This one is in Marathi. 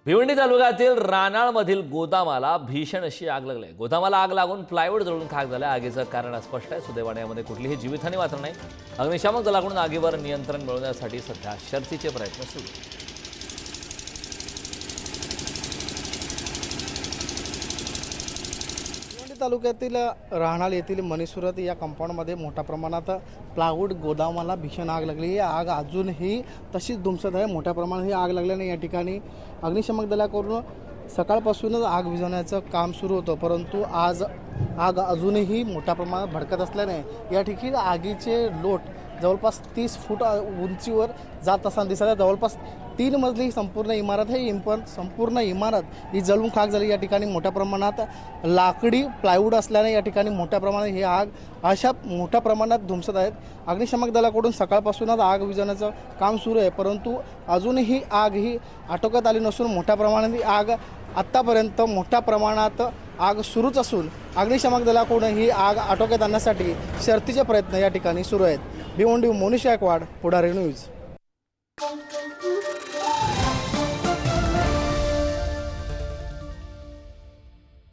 भिवंडी तालुक्यातील रानाळमधील गोदामाला भीषण अशी आग लागली. गोदामाला आग लागून प्लायवूड जळून खाक झाला. आगीचं कारण अस्पष्ट आहे. सुदैवाने यामध्ये कुठलीही जीवितहानी मात्र नाही. अग्निशामक दलाकडून आगीवर नियंत्रण मिळवण्यासाठी सध्या शर्थीचे प्रयत्न सुरू आहेत. तालुक्यातील राहणाल येथील मनीसुरत या कंपाऊंडमध्ये मोठ्या प्रमाणात प्लायवूड गोदामाला भीषण आग लागली. ही आग अजूनही तशीच धुमसत आहे. मोठ्या प्रमाणात ही आग लागल्याने या ठिकाणी अग्निशमक दलाकडून सकाळपासूनच आग विझवण्याचं काम सुरू होतं, परंतु आज आग अजूनही मोठ्या प्रमाणात भडकत असल्याने या ठिकाणी आगीचे लोट जवळपास 30 फूट उंचीवर जात असताना दिसत आहे. जवळपास 3 मजली ही संपूर्ण इमारत आहे. संपूर्ण इमारत ही जळून खाक झाली. या ठिकाणी मोठ्या प्रमाणात लाकडी प्लायवूड असल्याने या ठिकाणी मोठ्या प्रमाणात ही आग अशा मोठ्या प्रमाणात धुमसत आहेत. अग्निशमक दलाकडून सकाळपासूनच आग विझवण्याचं काम सुरू आहे, परंतु अजूनही आग ही आटोक्यात आली नसून मोठ्या प्रमाणात ही आग आत्तापर्यंत मोठ्या प्रमाणात आग सुरूच असून अग्निशमक दलाकडून ही आग आटोक्यात आणण्यासाठी शर्थीचे प्रयत्न या ठिकाणी सुरू आहेत. भिवंडी मोनिश गायकवाड, पुढारी न्यूज.